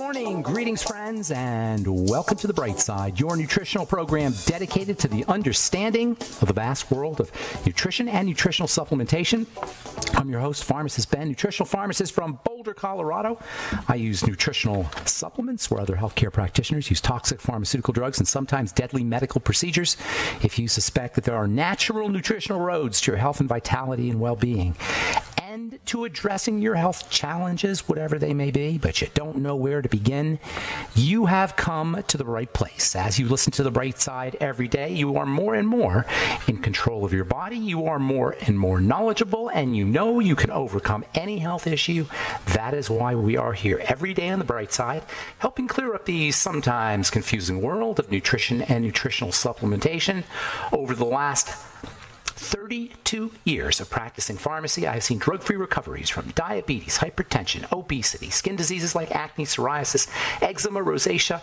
morning, greetings friends, and welcome to The Bright Side, your nutritional program dedicated to the understanding of the vast world of nutrition and nutritional supplementation. I'm your host, Pharmacist Ben, nutritional pharmacist from Boulder, Colorado. I use nutritional supplements where other healthcare practitioners use toxic pharmaceutical drugs and sometimes deadly medical procedures. If you suspect that there are natural nutritional roads to your health and vitality and well-being, and to addressing your health challenges, whatever they may be, but you don't know where to begin, you have come to the right place. As you listen to The Bright Side every day, you are more and more in control of your body. You are more and more knowledgeable, and you know you can overcome any health issue. That is why we are here every day on The Bright Side, helping clear up the sometimes confusing world of nutrition and nutritional supplementation. Over the last 32 years of practicing pharmacy, I have seen drug-free recoveries from diabetes, hypertension, obesity, skin diseases like acne, psoriasis, eczema, rosacea,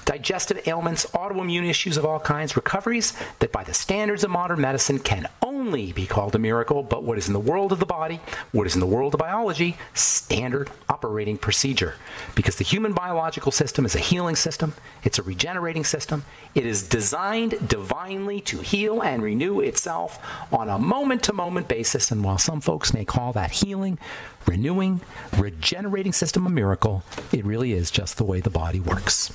digestive ailments, autoimmune issues of all kinds, recoveries that by the standards of modern medicine can only be called a miracle, but what is in the world of the body, what is in the world of biology, standard operating procedure. Because the human biological system is a healing system, it's a regenerating system, it is designed divinely to heal and renew itself on a moment-to-moment basis, and while some folks may call that healing, renewing, regenerating system a miracle, it really is just the way the body works.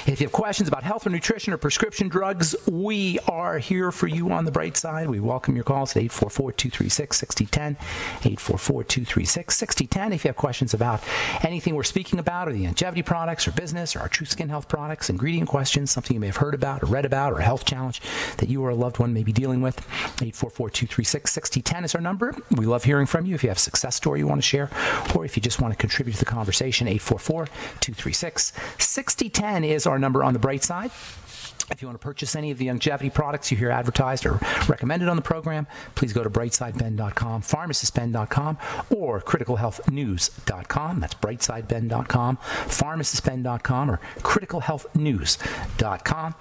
If you have questions about health or nutrition or prescription drugs, we are here for you on The Bright Side. We welcome your calls at 844-236-6010, 844-236-6010. If you have questions about anything we're speaking about, or the longevity products, or business, or our True Skin Health products, ingredient questions, something you may have heard about or read about, or a health challenge that you or a loved one may be dealing with, 844-236-6010 is our number. We love hearing from you. If you have a success story you want to share, or if you just want to contribute to the conversation, 844-236-6010 is our number on The Bright Side. If you want to purchase any of the longevity products you hear advertised or recommended on the program, please go to brightsideben.com, pharmacistben.com, or criticalhealthnews.com. That's brightsideben.com, pharmacistben.com, or criticalhealthnews.com.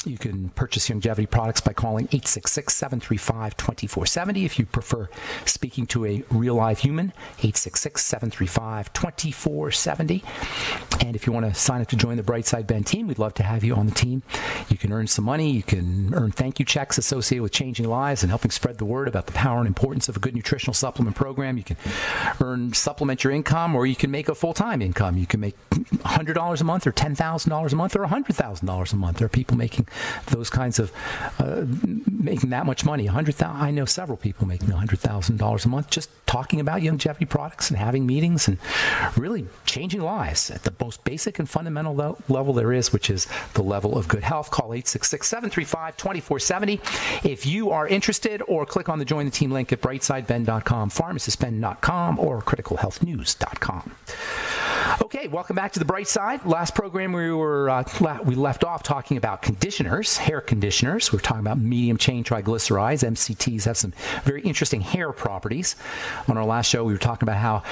You can purchase longevity products by calling 866-735-2470. If you prefer speaking to a real live human, 866-735-2470. And if you want to sign up to join the Brightside Ben team, we'd love to have you on the team. You can earn some money. You can earn thank you checks associated with changing lives and helping spread the word about the power and importance of a good nutritional supplement program. You can supplement your income, or you can make a full-time income. You can make $100 a month, or $10,000 a month, or $100,000 a month. There are people making those kinds of making that much money. I know several people making $100,000 a month just talking about longevity products and having meetings and really changing lives at the most basic and fundamental level there is, which is the level of good health. Call 866-735-2470 if you are interested, or click on the Join the Team link at brightsideben.com, pharmacistben.com, or criticalhealthnews.com. Okay, welcome back to The Bright Side. Last program we left off talking about conditioners, hair conditioners. We were talking about medium chain triglycerides. MCTs have some very interesting hair properties. On our last show, we were talking about how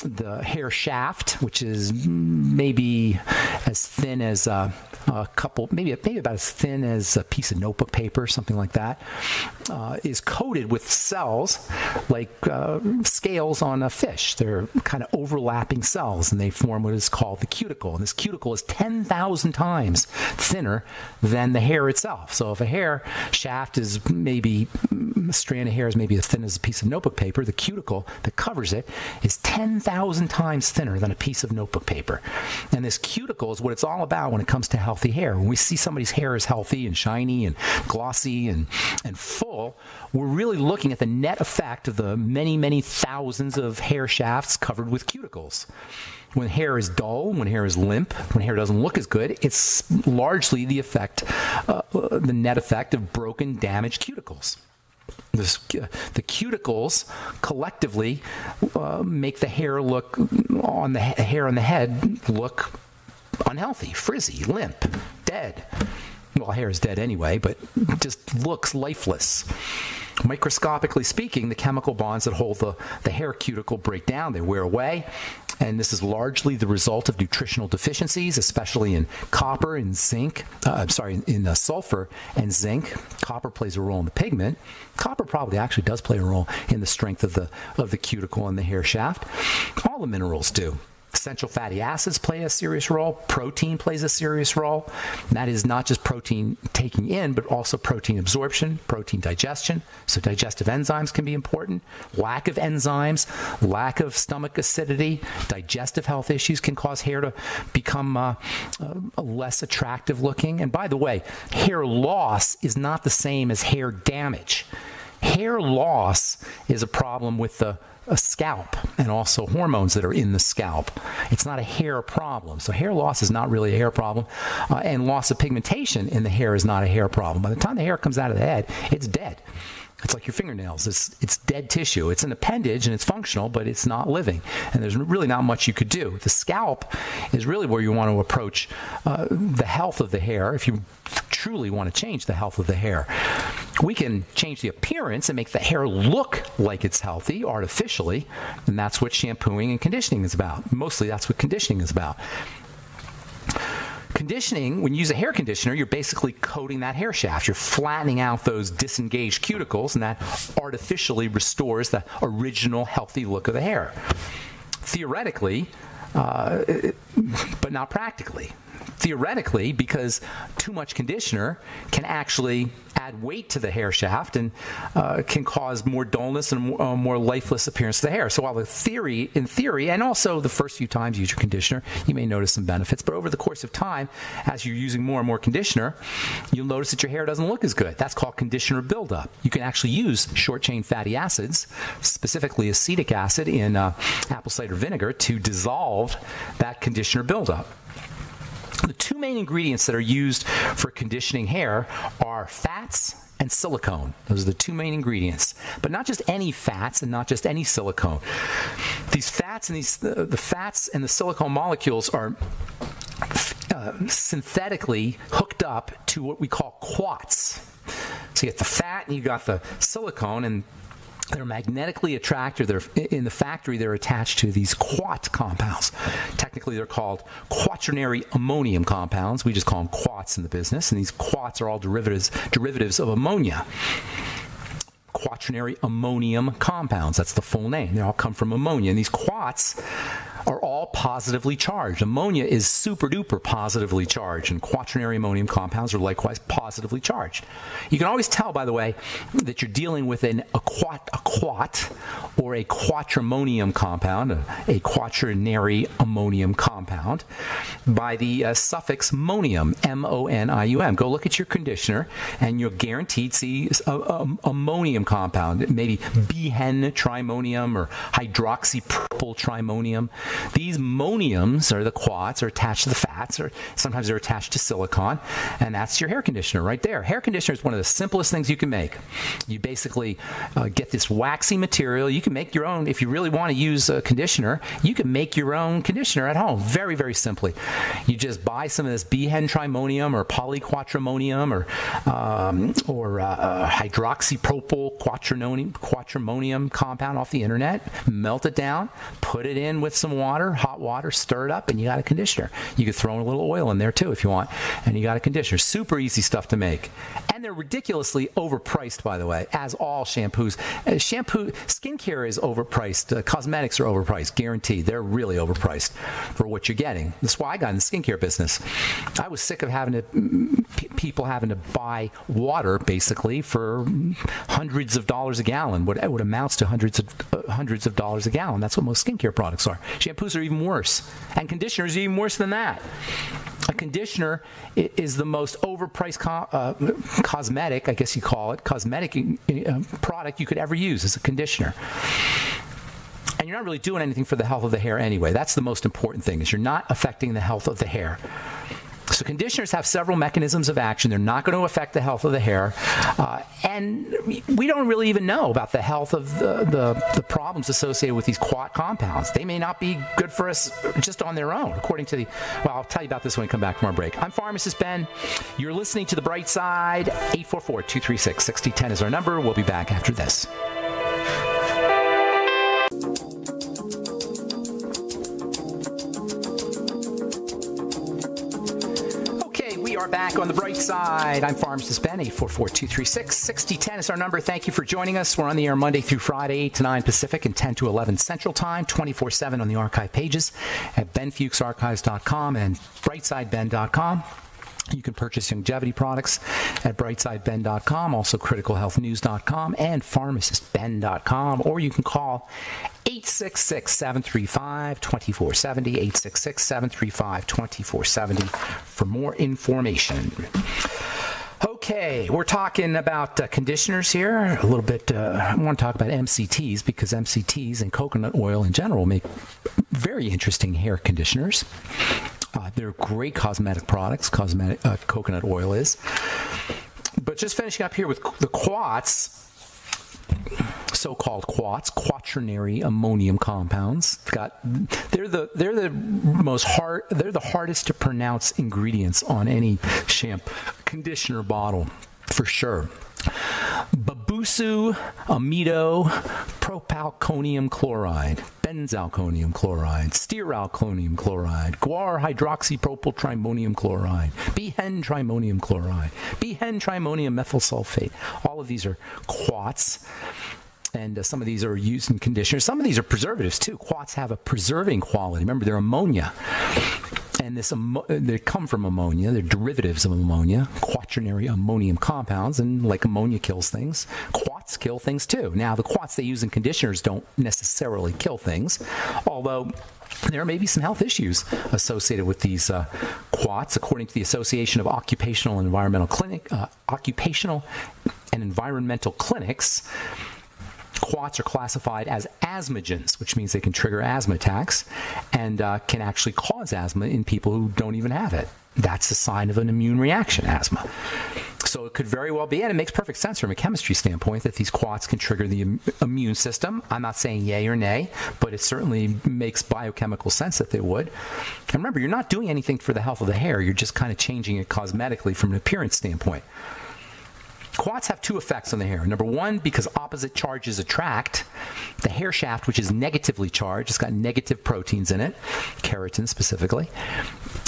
the hair shaft, which is maybe as thin as a couple, maybe about as thin as a piece of notebook paper, something like that, is coated with cells like scales on a fish. They're kind of overlapping cells, and they form what is called the cuticle. And this cuticle is 10,000 times thinner than the hair itself. So if a hair shaft is maybe, a strand of hair is maybe as thin as a piece of notebook paper, the cuticle that covers it is 10,000 times thinner than a piece of notebook paper. And this cuticle is what it's all about when it comes to healthy hair. When we see somebody's hair is healthy and shiny and glossy and full, we're really looking at the net effect of the many, many thousands of hair shafts covered with cuticles. When hair is dull, when hair is limp, when hair doesn't look as good, it's largely the net effect of broken, damaged cuticles. The cuticles collectively make the hair on the head look unhealthy, frizzy, limp, dead. Well, hair is dead anyway, but just looks lifeless. Microscopically speaking, the chemical bonds that hold the hair cuticle break down, they wear away, and this is largely the result of nutritional deficiencies, especially in copper and zinc. In sulfur and zinc. Copper plays a role in the pigment. Copper probably actually does play a role in the strength of the cuticle and the hair shaft. All the minerals do. Essential fatty acids play a serious role. Protein plays a serious role. And that is not just protein taking in, but also protein absorption, protein digestion. So digestive enzymes can be important. Lack of enzymes, lack of stomach acidity, digestive health issues can cause hair to become less attractive looking. And by the way, hair loss is not the same as hair damage. Hair loss is a problem with the scalp and also hormones that are in the scalp. It's not a hair problem. So hair loss is not really a hair problem. And loss of pigmentation in the hair is not a hair problem. By the time the hair comes out of the head, it's dead. It's like your fingernails. It's dead tissue. It's an appendage and it's functional, but it's not living. And there's really not much you could do. The scalp is really where you want to approach the health of the hair if you truly want to change the health of the hair. We can change the appearance and make the hair look like it's healthy artificially, and that's what shampooing and conditioning is about. Mostly that's what conditioning is about. Conditioning, when you use a hair conditioner, you're basically coating that hair shaft. You're flattening out those disengaged cuticles, and that artificially restores the original healthy look of the hair. Theoretically, but not practically. Theoretically, because too much conditioner can actually add weight to the hair shaft and can cause more dullness and a more lifeless appearance to the hair. So while in theory, and also the first few times you use your conditioner, you may notice some benefits. But over the course of time, as you're using more and more conditioner, you'll notice that your hair doesn't look as good. That's called conditioner buildup. You can actually use short-chain fatty acids, specifically acetic acid in apple cider vinegar, to dissolve that conditioner buildup. The two main ingredients that are used for conditioning hair are fats and silicone. Those are the two main ingredients. But not just any fats and not just any silicone. These fats and the fats and the silicone molecules are synthetically hooked up to what we call quats. So you get the fat and you got the silicone, and they're magnetically attracted. In the factory, they're attached to these quat compounds. Technically, they're called quaternary ammonium compounds. We just call them quats in the business. And these quats are all derivatives of ammonia. Quaternary ammonium compounds. That's the full name. They all come from ammonia. And these quats are all positively charged. Ammonia is super duper positively charged, and quaternary ammonium compounds are likewise positively charged. You can always tell, by the way, that you're dealing with a quat or a quatramonium compound, a quaternary ammonium compound, by the suffix monium, M-O-N-I-U-M. Go look at your conditioner, and you'll guaranteed see ammonium compound, maybe behen trimonium or hydroxypurple trimonium. These moniums, or the quats, are attached to the fats, or sometimes they're attached to silicone, and that's your hair conditioner right there. Hair conditioner is one of the simplest things you can make. You basically get this waxy material. You can make your own. If you really want to use a conditioner, you can make your own conditioner at home very, very simply. You just buy some of this behen trimonium or polyquatramonium or hydroxypropyl quatramonium compound off the internet, melt it down, put it in with some water, hot water, stir it up, and you got a conditioner. You could throw in a little oil in there too if you want, and you got a conditioner. Super easy stuff to make. And they're ridiculously overpriced, by the way, as all shampoos. Skincare is overpriced. Cosmetics are overpriced, guaranteed. They're really overpriced for what you're getting. That's why I got in the skincare business. I was sick of people having to buy water, basically, for hundreds of dollars a gallon, what amounts to hundreds of dollars a gallon. That's what most skincare products are. Shampoos are even worse, and conditioners are even worse than that. A conditioner is the most overpriced cosmetic, I guess you call it, cosmetic product you could ever use as a conditioner. And you're not really doing anything for the health of the hair anyway. That's the most important thing, is you're not affecting the health of the hair. So conditioners have several mechanisms of action. They're not going to affect the health of the hair. And we don't really even know about the health of the problems associated with these quat compounds. They may not be good for us just on their own, according to well, I'll tell you about this when we come back from our break. I'm Pharmacist Ben. You're listening to The Bright Side. 844-236-6010 is our number. We'll be back after this. are back on the bright side. I'm Pharmacist Ben. 844-236-6010 is our number. Thank you for joining us. We're on the air Monday through Friday, 8 to 9 Pacific and 10 to 11 Central Time, 24/7 on the archive pages at benfuchsarchives.com and brightsideben.com. You can purchase longevity products at brightsideben.com, also criticalhealthnews.com and pharmacistben.com, or you can call 866-735-2470, 866-735-2470 for more information. Okay, we're talking about conditioners here. A little bit, I want to talk about MCTs because MCTs and coconut oil in general make very interesting hair conditioners. They're great cosmetic products, coconut oil is. But just finishing up here with the quartz, so-called quartz, quaternary ammonium compounds. They're the hardest to pronounce ingredients on any shampoo conditioner bottle, for sure. Babusu amido propalconium chloride, benzalconium chloride, stearalconium chloride, guar hydroxypropyltrimonium chloride, behenhydrimonium chloride, behenhydrimonium methyl sulfate. All of these are quartz. And some of these are used in conditioners. Some of these are preservatives, too. Quartz have a preserving quality. Remember, they're ammonia. And they come from ammonia. They're derivatives of ammonia, quaternary ammonium compounds. And like ammonia kills things, quartz kill things, too. Now, the quartz they use in conditioners don't necessarily kill things, although there may be some health issues associated with these quartz, according to the Association of Occupational and Environmental Clinics. Quartz are classified as asthmagens, which means they can trigger asthma attacks and can actually cause asthma in people who don't even have it. That's a sign of an immune reaction, asthma. So it could very well be, and it makes perfect sense from a chemistry standpoint, that these quartz can trigger the immune system. I'm not saying yay or nay, but it certainly makes biochemical sense that they would. And remember, you're not doing anything for the health of the hair. You're just kind of changing it cosmetically from an appearance standpoint. Quartz have two effects on the hair. Number one, because opposite charges attract, the hair shaft, which is negatively charged, it's got negative proteins in it, keratin specifically.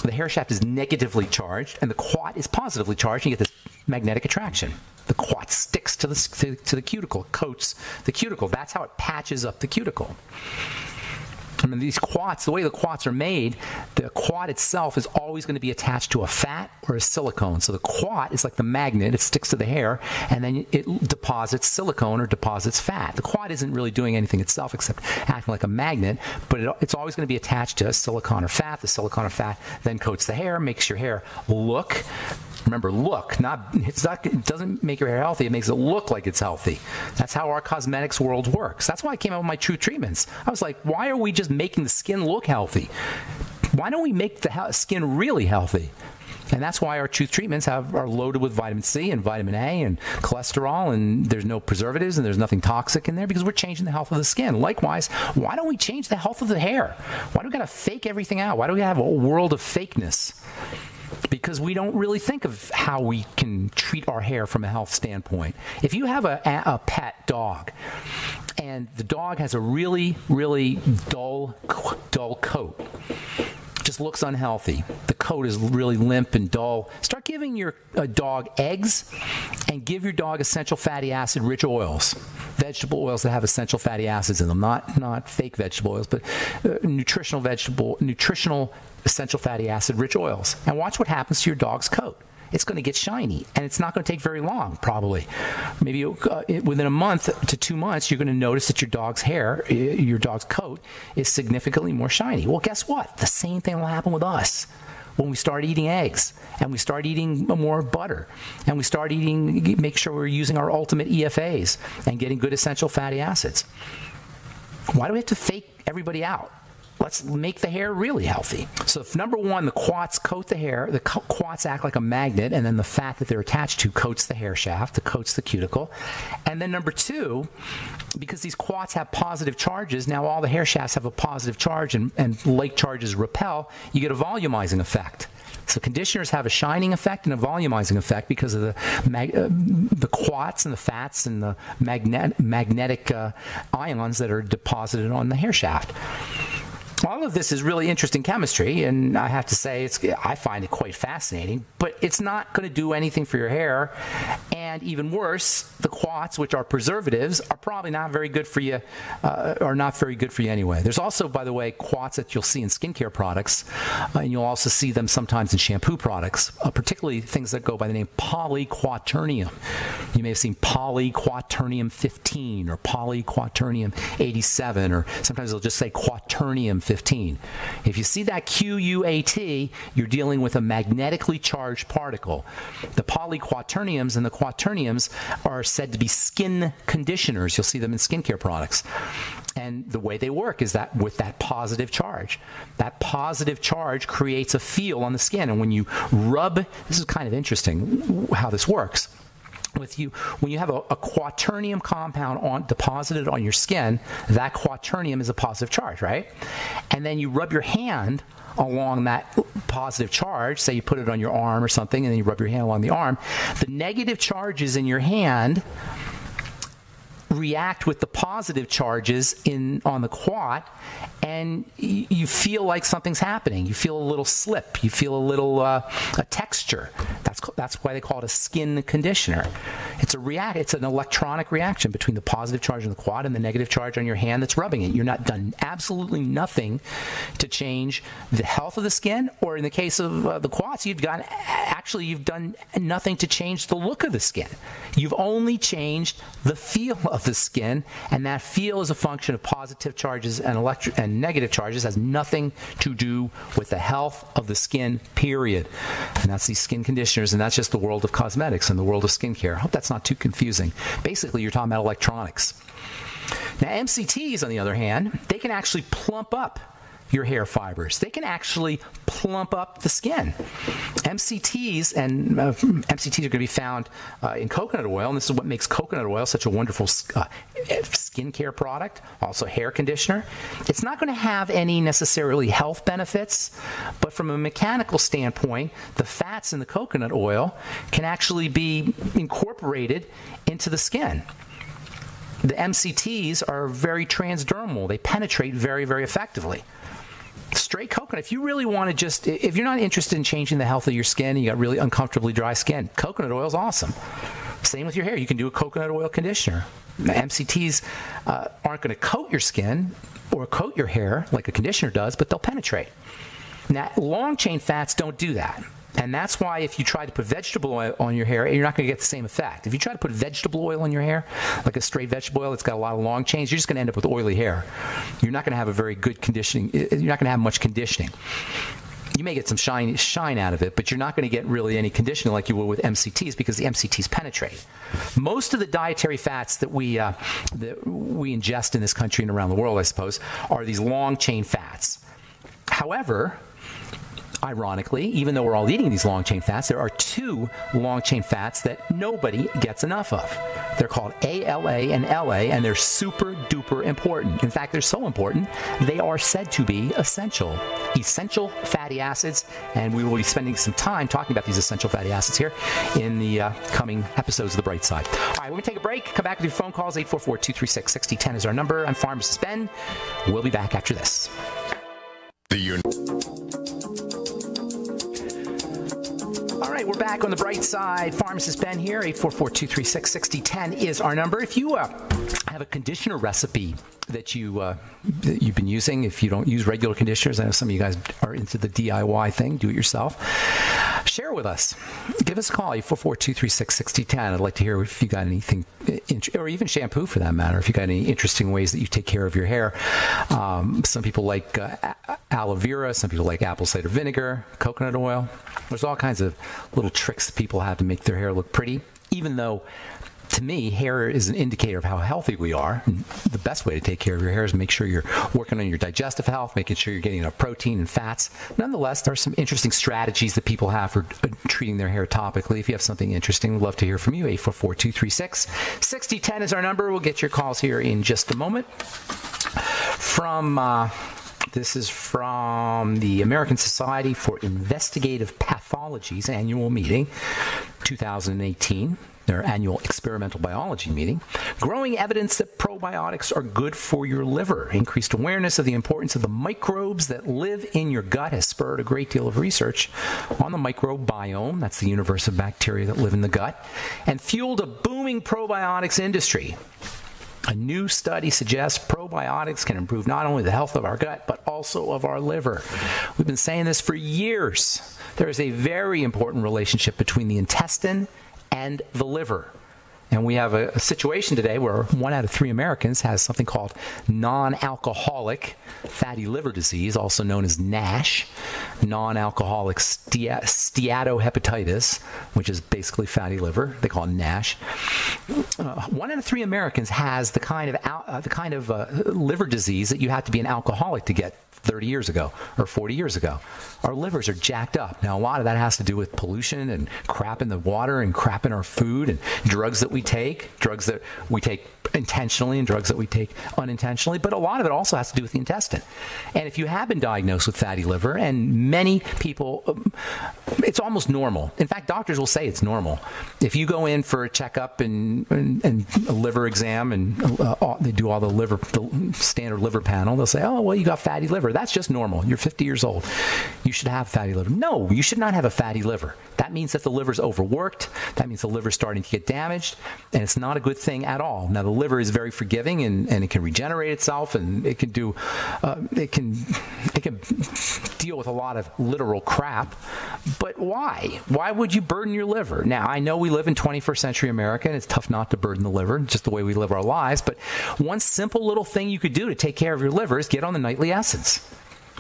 The hair shaft is negatively charged, and the quartz is positively charged, and you get this magnetic attraction. The quartz sticks to the cuticle, coats the cuticle. That's how it patches up the cuticle. I mean, these quartz, the way the quartz are made, the quat itself is always going to be attached to a fat or a silicone. So the quat is like the magnet. It sticks to the hair, and then it deposits silicone or deposits fat. The quat isn't really doing anything itself except acting like a magnet, but it's always going to be attached to a silicone or fat. The silicone or fat then coats the hair, makes your hair look. Remember, look, it doesn't make your hair healthy. It makes it look like it's healthy. That's how our cosmetics world works. That's why I came up with my True Treatments. I was like, why are we just making the skin look healthy? Why don't we make the skin really healthy? And that's why our Truth Treatments are loaded with vitamin C and vitamin A and cholesterol, and there's no preservatives and there's nothing toxic in there because we're changing the health of the skin. Likewise, why don't we change the health of the hair? Why do we got to fake everything out? Why do we have a world of fakeness? Because we don't really think of how we can treat our hair from a health standpoint. If you have a pet dog and the dog has a really, really dull coat, just looks unhealthy, the coat is really limp and dull, start giving your dog eggs and give your dog essential fatty acid rich oils, vegetable oils that have essential fatty acids in them, not fake vegetable oils, but nutritional essential fatty acid rich oils, and watch what happens to your dog's coat. It's going to get shiny, and it's not going to take very long, probably. Maybe within a month to 2 months, you're going to notice that your dog's hair, your dog's coat, is significantly more shiny. Well, guess what? The same thing will happen with us when we start eating eggs, and we start eating more butter, and we start make sure we're using our ultimate EFAs and getting good essential fatty acids. Why do we have to fake everybody out? Let's make the hair really healthy. So if number one, the quartz coat the hair, the quartz act like a magnet, and then the fat that they're attached to coats the hair shaft, it coats the cuticle. And then number two, because these quartz have positive charges, now all the hair shafts have a positive charge, and like charges repel, you get a volumizing effect. So conditioners have a shining effect and a volumizing effect because of the quartz and the fats and the magnetic ions that are deposited on the hair shaft. All of this is really interesting chemistry, and I have to say, I find it quite fascinating, but it's not going to do anything for your hair. And even worse, the quats, which are preservatives, are probably not very good for you, anyway. There's also, by the way, quats that you'll see in skincare products, and you'll also see them sometimes in shampoo products, particularly things that go by the name polyquaternium. You may have seen polyquaternium 15 or polyquaternium 87, or sometimes they'll just say quaternium 15. If you see that QUAT, you're dealing with a magnetically charged particle. The polyquaterniums and the quaterniums are said to be skin conditioners. You'll see them in skincare products. And the way they work is that with that positive charge. That positive charge creates a feel on the skin. And when you rub, this is kind of interesting how this works. When you have a quaternium compound deposited on your skin, that quaternium is a positive charge, right? And then you rub your hand along that positive charge, say you put it on your arm or something, and then you rub your hand along the arm, the negative charges in your hand react with the positive charges on the quat, and you feel like something's happening. You feel a little slip. You feel a little a texture. That's why they call it a skin conditioner. It's an electronic reaction between the positive charge on the quat and the negative charge on your hand that's rubbing it. You're not done absolutely nothing to change the health of the skin, or in the case of the quats, you've done nothing to change the look of the skin. You've only changed the feel of the skin, and that feel is a function of positive charges and negative charges. Has nothing to do with the health of the skin, period. And that's these skin conditioners, and that's just the world of cosmetics and the world of skincare. I hope that's not too confusing. Basically, you're talking about electronics. Now, MCTs, on the other hand, they can actually plump up your hair fibers. They can actually plump up the skin. MCTs are going to be found in coconut oil, and this is what makes coconut oil such a wonderful skincare product, also hair conditioner. It's not going to have any necessarily health benefits, but from a mechanical standpoint, the fats in the coconut oil can actually be incorporated into the skin. The MCTs are very transdermal. They penetrate very, very effectively. Straight coconut, if you really want to if you're not interested in changing the health of your skin, you got really uncomfortably dry skin, coconut oil is awesome. Same with your hair. You can do a coconut oil conditioner. The MCTs aren't going to coat your skin or coat your hair like a conditioner does, but they'll penetrate. Now, long chain fats don't do that. And that's why if you try to put vegetable oil on your hair, you're not going to get the same effect. If you try to put vegetable oil on your hair, like a straight vegetable oil that's got a lot of long chains, you're just going to end up with oily hair. You're not going to have a very good conditioning. You're not going to have much conditioning. You may get some shine out of it, but you're not going to get really any conditioning like you will with MCTs, because the MCTs penetrate. Most of the dietary fats that we ingest in this country and around the world, I suppose, are these long chain fats. However, ironically, even though we're all eating these long-chain fats, there are two long-chain fats that nobody gets enough of. They're called ALA and LA, and they're super duper important. In fact, they're so important, they are said to be essential fatty acids, and we will be spending some time talking about these essential fatty acids here in the coming episodes of The Bright Side. All right, we're going to take a break. Come back with your phone calls. 844-236-6010 is our number. I'm Pharmacist Ben. We'll be back after this. All right, we're back on The Bright Side. Pharmacist Ben here. 844-236-6010 is our number. If you have a conditioner recipe that you've been using, if you don't use regular conditioners, I know some of you guys are into the DIY thing, do it yourself, share with us. Give us a call, 844-236-6010. I'd like to hear if you got anything, or even shampoo for that matter, if you got any interesting ways that you take care of your hair. Some people like aloe vera, some people like apple cider vinegar, coconut oil. There's all kinds of little tricks that people have to make their hair look pretty, even though, to me, hair is an indicator of how healthy we are. And the best way to take care of your hair is make sure you're working on your digestive health, making sure you're getting enough protein and fats. Nonetheless, there are some interesting strategies that people have for treating their hair topically. If you have something interesting, we'd love to hear from you. 844-236-6010 is our number. We'll get your calls here in just a moment. This is from the American Society for Investigative Pathology's annual meeting, 2018. their annual experimental biology meeting. Growing evidence that probiotics are good for your liver. Increased awareness of the importance of the microbes that live in your gut has spurred a great deal of research on the microbiome, that's the universe of bacteria that live in the gut, and fueled a booming probiotics industry. A new study suggests probiotics can improve not only the health of our gut, but also of our liver. We've been saying this for years. There is a very important relationship between the intestine and the liver. And we have a situation today where 1 out of 3 Americans has something called non-alcoholic fatty liver disease, also known as NASH, non-alcoholic steatohepatitis, which is basically fatty liver. They call it NASH. 1 out of 3 Americans has the kind of liver disease that you had to be an alcoholic to get 30 years ago or 40 years ago. Our livers are jacked up. Now, a lot of that has to do with pollution and crap in the water and crap in our food and drugs that we take intentionally and drugs that we take unintentionally. But a lot of it also has to do with the intestine. And if you have been diagnosed with fatty liver, and many people, it's almost normal. In fact, doctors will say it's normal. If you go in for a checkup and a liver exam and they do all the standard liver panel, they'll say, oh, well, you got fatty liver. That's just normal. You're 50 years old. You should have fatty liver. No, you should not have a fatty liver. That means that the liver's overworked. That means the liver's starting to get damaged, and it's not a good thing at all. Now, the liver is very forgiving, and it can regenerate itself, and it can deal with a lot of literal crap. But why? Why would you burden your liver? Now, I know we live in 21st century America, and it's tough not to burden the liver, just the way we live our lives. But one simple little thing you could do to take care of your liver is get on the nightly essence.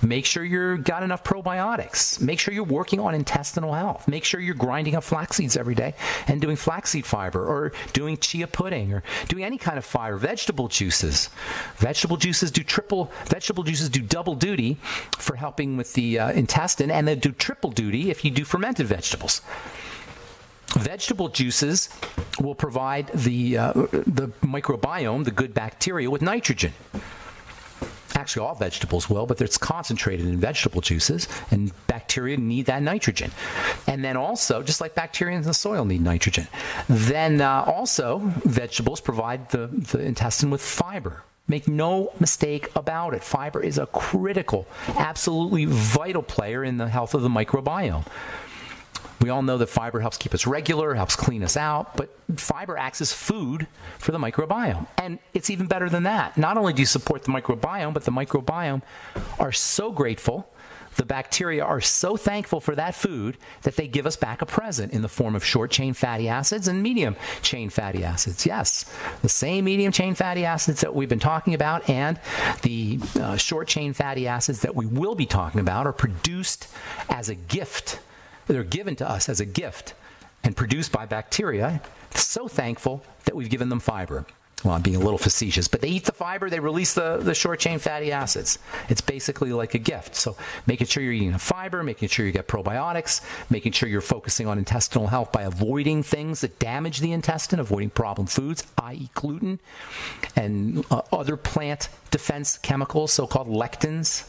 Make sure you've got enough probiotics. Make sure you're working on intestinal health. Make sure you're grinding up flax seeds every day and doing flaxseed fiber, or doing chia pudding, or doing any kind of fiber. Vegetable juices. Vegetable juices do double duty for helping with the intestine, and they do triple duty if you do fermented vegetables. Vegetable juices will provide the microbiome, the good bacteria, with nitrogen. Actually, all vegetables will, but it's concentrated in vegetable juices, and bacteria need that nitrogen. And then also, just like bacteria in the soil need nitrogen, then also vegetables provide the intestine with fiber. Make no mistake about it. Fiber is a critical, absolutely vital player in the health of the microbiome. We all know that fiber helps keep us regular, helps clean us out, but fiber acts as food for the microbiome. And it's even better than that. Not only do you support the microbiome, but the microbiome are so grateful, the bacteria are so thankful for that food that they give us back a present in the form of short-chain fatty acids and medium-chain fatty acids. Yes, the same medium-chain fatty acids that we've been talking about and the short-chain fatty acids that we will be talking about are produced as a gift. They're given to us as a gift and produced by bacteria. So thankful that we've given them fiber. Well, I'm being a little facetious, but they eat the fiber, they release the short-chain fatty acids. It's basically like a gift. So making sure you're eating the fiber, making sure you get probiotics, making sure you're focusing on intestinal health by avoiding things that damage the intestine, avoiding problem foods, i.e. gluten, and other plant defense chemicals, so-called lectins.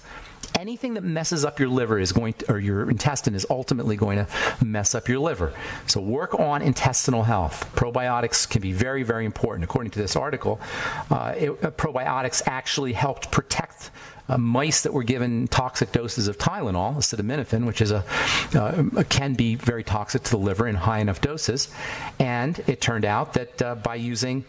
Anything that messes up your liver or your intestine is ultimately going to mess up your liver. So work on intestinal health. Probiotics can be very, very important. According to this article, probiotics actually helped protect mice that were given toxic doses of Tylenol, acetaminophen, which is can be very toxic to the liver in high enough doses. And it turned out that by using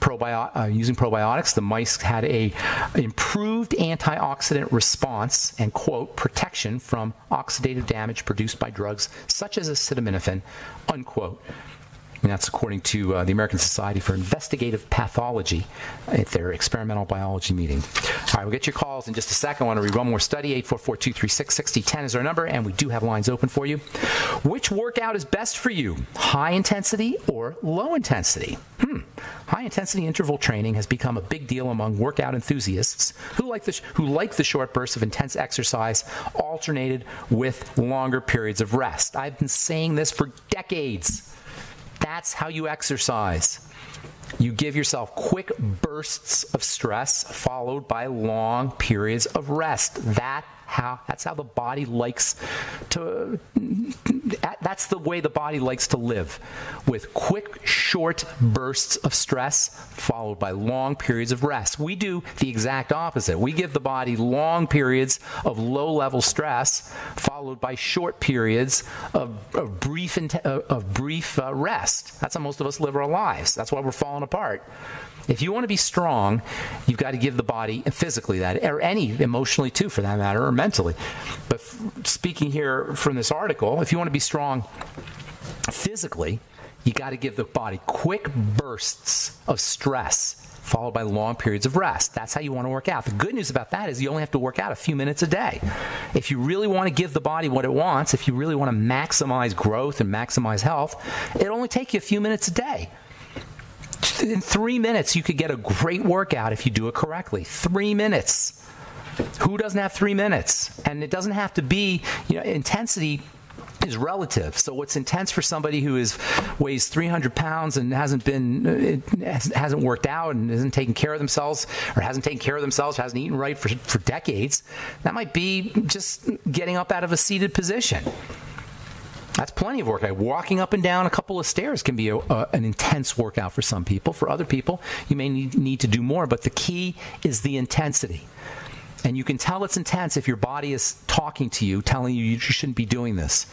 probiotics, the mice had a improved antioxidant response and, quote, protection from oxidative damage produced by drugs such as acetaminophen, unquote. And that's according to the American Society for Investigative Pathology at their experimental biology meeting. All right, we'll get your calls in just a second. I want to read one more study. 844-236-6010 is our number, and we do have lines open for you. Which workout is best for you, high intensity or low intensity? High intensity interval training has become a big deal among workout enthusiasts who like the short bursts of intense exercise alternated with longer periods of rest. I've been saying this for decades. That's how you exercise. You give yourself quick bursts of stress followed by long periods of rest. That's how the body likes to. That's the way the body likes to live, with quick, short bursts of stress followed by long periods of rest. We do the exact opposite. We give the body long periods of low-level stress followed by short periods of brief rest. That's how most of us live our lives. That's why we're falling apart. If you want to be strong, you've got to give the body, physically that, or emotionally too, for that matter, or mentally. But speaking here from this article, if you want to be strong physically, you got to give the body quick bursts of stress followed by long periods of rest. That's how you want to work out. The good news about that is you only have to work out a few minutes a day. If you really want to give the body what it wants, if you really want to maximize growth and maximize health, it'll only take you a few minutes a day. In 3 minutes, you could get a great workout if you do it correctly. 3 minutes. Who doesn't have 3 minutes? And it doesn't have to be, intensity is relative. So what's intense for somebody who weighs 300 pounds and hasn't worked out and isn't taking care of themselves, hasn't eaten right for decades, that might be just getting up out of a seated position. That's plenty of workout. Walking up and down a couple of stairs can be an intense workout for some people. For other people, you may need to do more, but the key is the intensity. And you can tell it's intense if your body is talking to you, telling you shouldn't be doing this.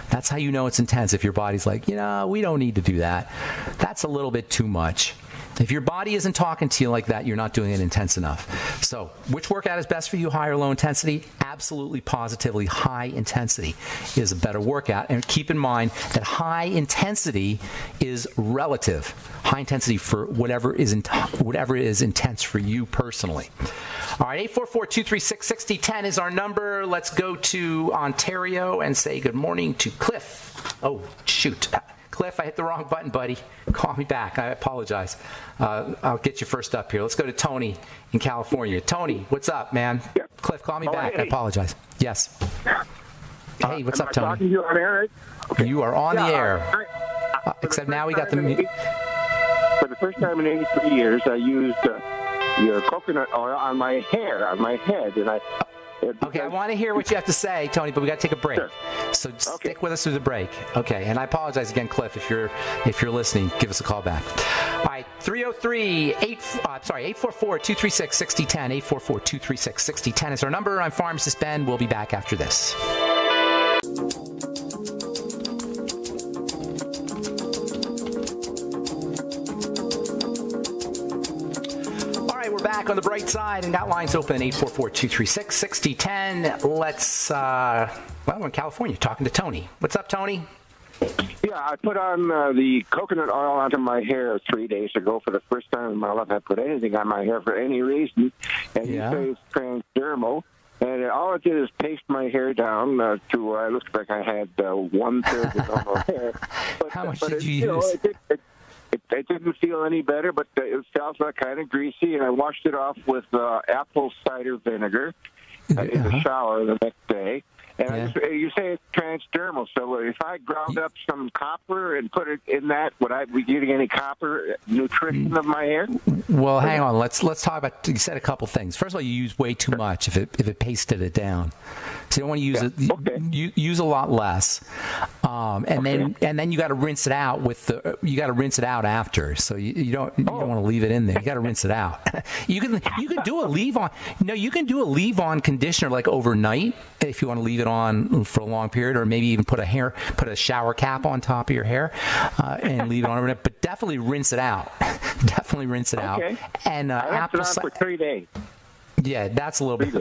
That's how you know it's intense, if your body's like, we don't need to do that. That's a little bit too much. If your body isn't talking to you like that, you're not doing it intense enough. So, which workout is best for you, high or low intensity? Absolutely, positively, high intensity is a better workout. And keep in mind that high intensity is relative. High intensity for whatever is intense for you personally. All right, 844-236-6010 is our number. Let's go to Ontario and say good morning to Cliff. Oh, shoot. Cliff, I hit the wrong button, buddy. Call me back. I apologize. I'll get you first up here. Let's go to Tony in California. Tony, what's up, man? Yeah. Cliff, call me back. Hey. I apologize. Yes. Hey, what's up, Tony? Talking to you on air? Okay. You are on the air. Except now we got the... For the first time in 83 years, I used your coconut oil on my hair, on my head, and Okay, I want to hear what you have to say, Tony, but we got to take a break. Sure. So stick with us through the break. Okay, and I apologize again, Cliff, if you're listening, give us a call back. All right, 844-236-6010, 844-236-6010 is our number. I'm Pharmacist Ben. We'll be back after this. Back on the bright side, and that line's open, 844-236-6010. Let's, we're in California talking to Tony. What's up, Tony? Yeah, I put on the coconut oil onto my hair 3 days ago for the first time in my life. I put anything on my hair for any reason, and you say it's transdermal. And all it did is paste my hair down to where I looked like I had 1/3 of normal hair. But, how much did you use? It didn't feel any better, but it felt like kind of greasy, and I washed it off with apple cider vinegar in the shower the next day. And you say it's transdermal, so if I ground up some copper and put it in that, would I be getting any copper nutrition of my hair? Well, hang on. Let's talk about. You said a couple things. First of all, you use way too much if it pasted it down. So you don't want to use it. Okay. Use a lot less, and then you got to rinse it out you got to rinse it out after. So you don't want to leave it in there. You got to rinse it out. You can do a leave-on. No, you can do a leave-on conditioner like overnight if you want to leave it on for a long period, or maybe even put a shower cap on top of your hair and leave it on overnight. But definitely rinse it out. Definitely rinse it out. And apple cider for 3 days. Yeah, that's a little bit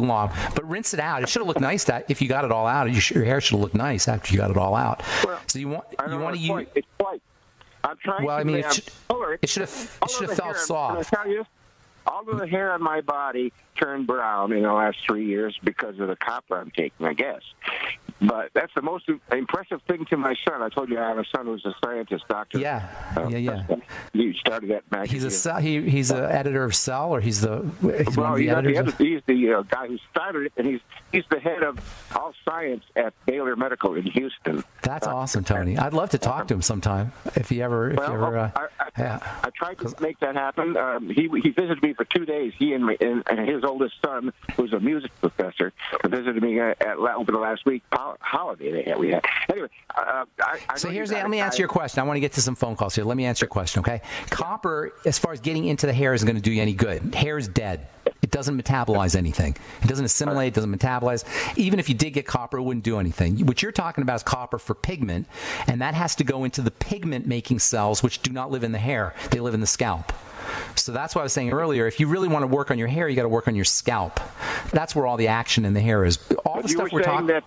long. But rinse it out. It should have looked nice if you got it all out. Your hair should have looked nice after you got it all out. Well, so you want to use. It's white. I'm trying. Well, I mean, it should have felt soft. Can I tell you? All of the hair on my body turned brown in the last 3 years because of the copper I'm taking, I guess. But that's the most impressive thing to my son. I told you I have a son who's a scientist, doctor. Yeah. He started that magazine. He's the editor of Cell, or he's the editors. He's the guy who started it, and he's the head of all science at Baylor Medical in Houston. That's awesome, Tony. I'd love to talk to him sometime if you ever. I tried to make that happen. He visited me for 2 days. He and his oldest son, who's a music professor, visited me over the last week holiday we had. Anyway, let me answer your question. I want to get to some phone calls here. Let me answer your question, okay? Copper, as far as getting into the hair, isn't going to do you any good. Hair is dead. It doesn't metabolize anything. It doesn't assimilate. It doesn't metabolize. Even if you did get copper, it wouldn't do anything. What you're talking about is copper for pigment, and that has to go into the pigment-making cells, which do not live in the hair. They live in the scalp. So that's what I was saying earlier. If you really want to work on your hair, you got to work on your scalp. That's where all the action in the hair is. All the stuff we're talking about.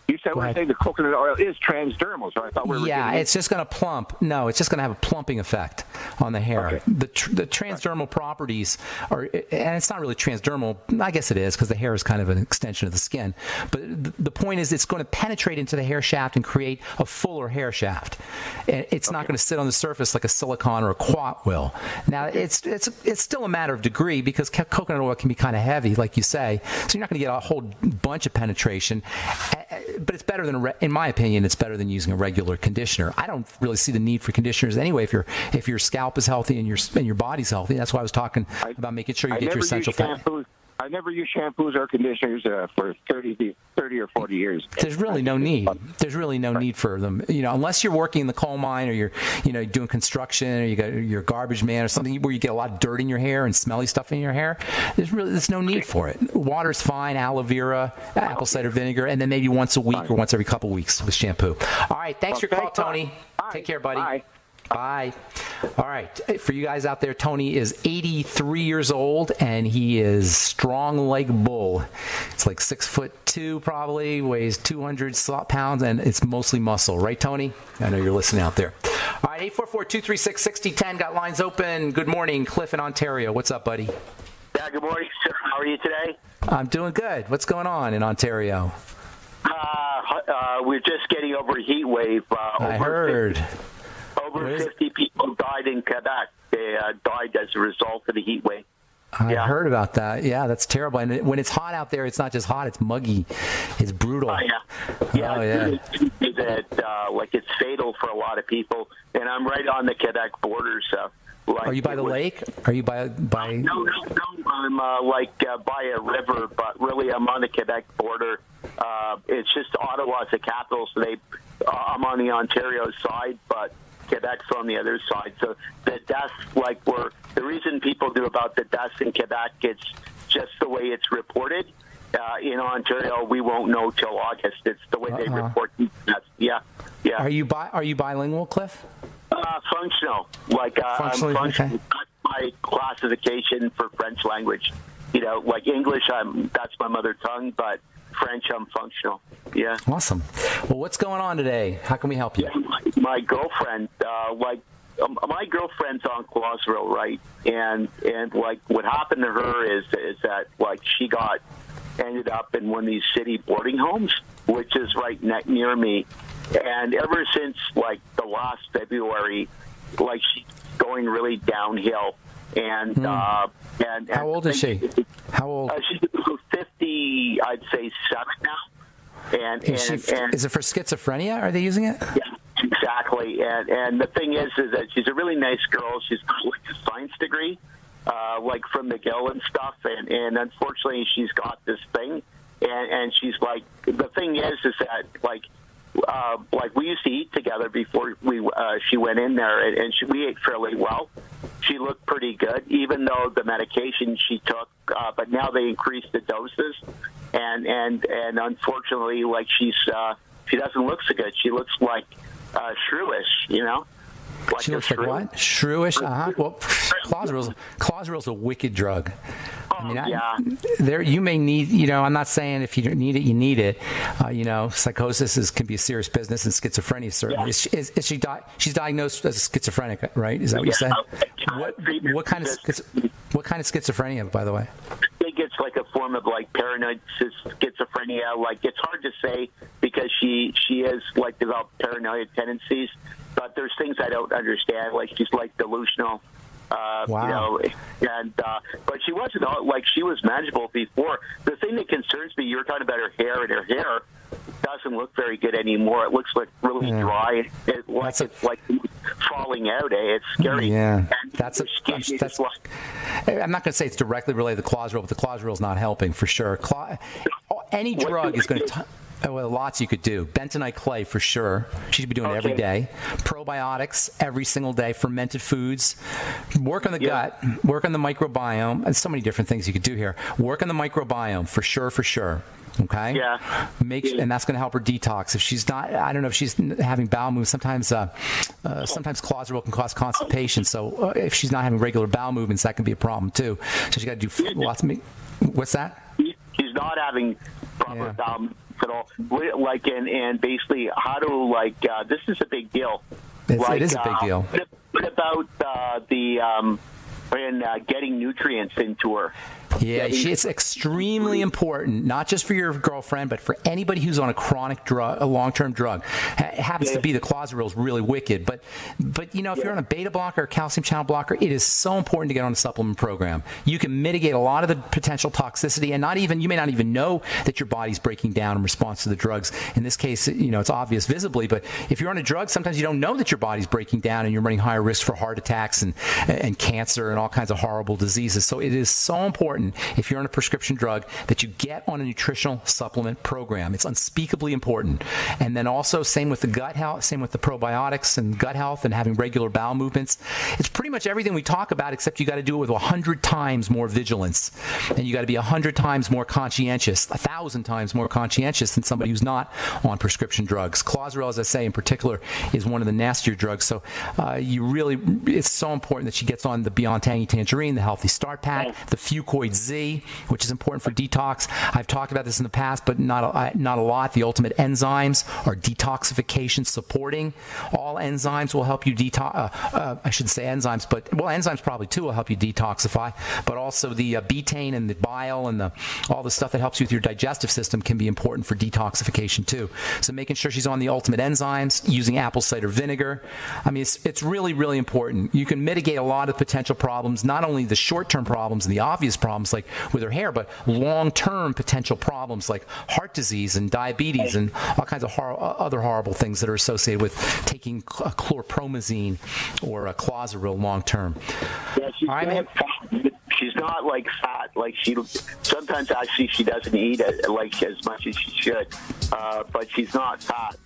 You said we're saying the coconut oil is transdermal, so I thought we were. Yeah, it's just going to plump. No, it's just going to have a plumping effect on the hair. Okay. The transdermal properties are, and it's not really transdermal. I guess it is because the hair is kind of an extension of the skin. But the point is, it's going to penetrate into the hair shaft and create a fuller hair shaft. And it's not going to sit on the surface like a silicone or a quat will. Now, it's still a matter of degree because coconut oil can be kind of heavy, like you say. So you're not going to get a whole bunch of penetration. But it's better than, in my opinion, it's better than using a regular conditioner. I don't really see the need for conditioners anyway. If your scalp is healthy and your body's healthy, that's why I was talking about making sure you get your essential fat. I never use shampoos or conditioners for 30 or 40 years. There's really no need. There's really no need for them. Unless you're working in the coal mine or you're doing construction or you're a garbage man or something where you get a lot of dirt in your hair and smelly stuff in your hair. There's no need for it. Water's fine, aloe vera, apple cider vinegar, and then maybe once a week or once every couple of weeks with shampoo. All right. Thanks for your call, Tony. Take care, buddy. Bye. Bye. All right. For you guys out there, Tony is 83 years old, and he is strong like bull. It's like 6'2", probably, weighs 200 pounds, and it's mostly muscle. Right, Tony? I know you're listening out there. All right, 844-236-6010. Got lines open. Good morning, Cliff in Ontario. What's up, buddy? Yeah, good morning, sir. How are you today? I'm doing good. What's going on in Ontario? We're just getting over a heat wave. I heard. Over 50 people died in Quebec. They died as a result of the heat wave. I heard about that. Yeah, that's terrible. And when it's hot out there, it's not just hot; it's muggy. It's brutal. It's fatal for a lot of people. And I'm right on the Quebec border, so. Are you by the lake? Are you by? No. I'm by a river, but really I'm on the Quebec border. It's just Ottawa's the capital, so I'm on the Ontario side, but Quebec's on the other side. So the deaths, the reason people do about the deaths in Quebec, it's just the way it's reported. In Ontario, we won't know till August. It's the way they report these deaths. Yeah. Are you bilingual, Cliff? Functional. I'm functional. Okay. That's my classification for French language. English, that's my mother tongue, but French, I'm functional. Yeah. Awesome. Well, what's going on today? How can we help you? Yeah, my girlfriend, my girlfriend's on Closville, right? And what happened to her is that she ended up in one of these city boarding homes, which is right near me. And ever since the last February, she's going really downhill. And and how old is she? How old? She's 50, I'd say 7 now. And is it for schizophrenia? Are they using it? Yeah, exactly. And the thing is that she's a really nice girl. She's got a science degree, from McGill and stuff. And unfortunately, she's got this thing. And she's the thing is that we used to eat together before she went in there, and we ate fairly well. She looked pretty good, even though the medication she took. But now they increased the doses, and unfortunately, she doesn't look so good. She looks like shrewish, She looks like what? Shrewish? Well, Clozaril's a wicked drug. You may need, I'm not saying if you don't need it, you need it. Psychosis can be a serious business, and schizophrenia certainly. Yeah. She's diagnosed as schizophrenic, right? Is that what you said? What kind of schizophrenia, by the way? I think it's like a form of like paranoid schizophrenia. Like, it's hard to say because she is like developed paranoid tendencies, but there's things I don't understand. Like, she's like delusional. Wow. You know, and but she wasn't like, she was manageable before. The thing that concerns me, you were talking about her hair, and her hair doesn't look very good anymore. It looks like really dry. It's like falling out. It's scary. Yeah, and I'm not going to say it's directly related to Clozaril, but the Clozaril is not helping for sure. Any drug is going to. Well, lots you could do. Bentonite clay for sure. She should be doing it every day. Probiotics every single day. Fermented foods. Work on the gut. Work on the microbiome. And so many different things you could do here. Work on the microbiome for sure. For sure. Okay. Yeah. And that's going to help her detox. If she's not, I don't know if she's having bowel movements. Sometimes Clozaril can cause constipation. So if she's not having regular bowel movements, that can be a problem too. So she got to do lots of. What's that? She's not having proper bowel movements at all. Like, and basically, how to like this is a big deal. It is a big deal. What about getting nutrients into her? Yeah, it's extremely important, not just for your girlfriend, but for anybody who's on a chronic drug, a long-term drug. It happens to be the Clozaril is really wicked, but you know, if you're on a beta blocker or calcium channel blocker, it is so important to get on a supplement program. You can mitigate a lot of the potential toxicity, and you may not even know that your body's breaking down in response to the drugs. In this case, you know, it's obvious visibly, but if you're on a drug, sometimes you don't know that your body's breaking down, and you're running higher risk for heart attacks and cancer and all kinds of horrible diseases. So it is so important, if you're on a prescription drug, that you get on a nutritional supplement program. It's unspeakably important. And then also, same with the gut health, same with the probiotics and gut health and having regular bowel movements. It's pretty much everything we talk about, except you got to do it with 100 times more vigilance. And you got to be 100 times more conscientious, 1,000 times more conscientious than somebody who's not on prescription drugs. Clozaril, as I say, in particular, is one of the nastier drugs. So it's so important that she gets on the Beyond Tangy Tangerine, the Healthy Start Pack, the Fucoid Z, which is important for detox. I've talked about this in the past, but not a lot. The Ultimate Enzymes are detoxification supporting. All enzymes will help you detox. I shouldn't say enzymes, but enzymes probably too will help you detoxify. But also the betaine and the bile and all the stuff that helps you with your digestive system can be important for detoxification too. So making sure she's on the Ultimate Enzymes, using apple cider vinegar. I mean, it's really, really important. You can mitigate a lot of potential problems, not only the short-term problems and the obvious problems like with her hair, but long-term potential problems like heart disease and diabetes and all kinds of other horrible things that are associated with taking chlorpromazine or a Clozaril long-term. Yeah, she's not like fat. Like, sometimes actually she doesn't eat like as much as she should, but she's not fat.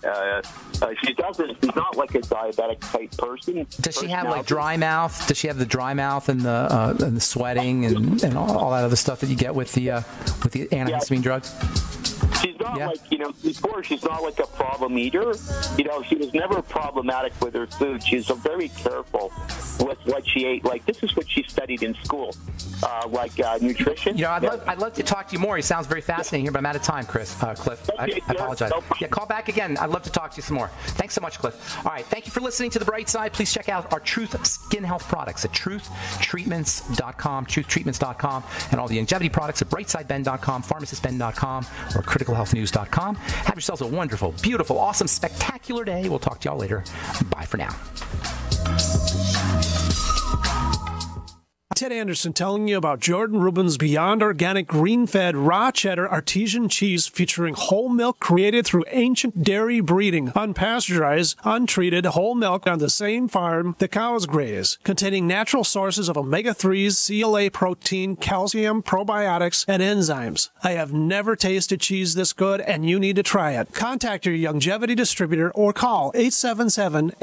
She's not like a diabetic type person. Does she have like dry mouth? Does she have the dry mouth and the sweating and all that other stuff that you get with the antihistamine drugs? She's not like, you know, before she's not like a problem eater. You know, she was never problematic with her food. She's very careful with what she ate. Like, this is what she studied in school, nutrition. You know, I'd love to talk to you more. He sounds very fascinating here, but I'm out of time, Cliff. I apologize. Yeah, call back again. I'd love to talk to you some more. Thanks so much, Cliff. All right, thank you for listening to The Bright Side. Please check out our Truth Skin Health products at truthtreatments.com, truthtreatments.com, and all the longevity products at brightsideben.com, pharmacistben.com, or criticalhealthnews.com. Have yourselves a wonderful, beautiful, awesome, spectacular day. We'll talk to y'all later. Bye for now. Ted Anderson telling you about Jordan Rubin's Beyond Organic Green-Fed Raw Cheddar Artesian Cheese featuring whole milk created through ancient dairy breeding, unpasteurized, untreated whole milk on the same farm the cows graze, containing natural sources of omega-3s, CLA protein, calcium, probiotics, and enzymes. I have never tasted cheese this good, and you need to try it. Contact your longevity distributor or call 877-87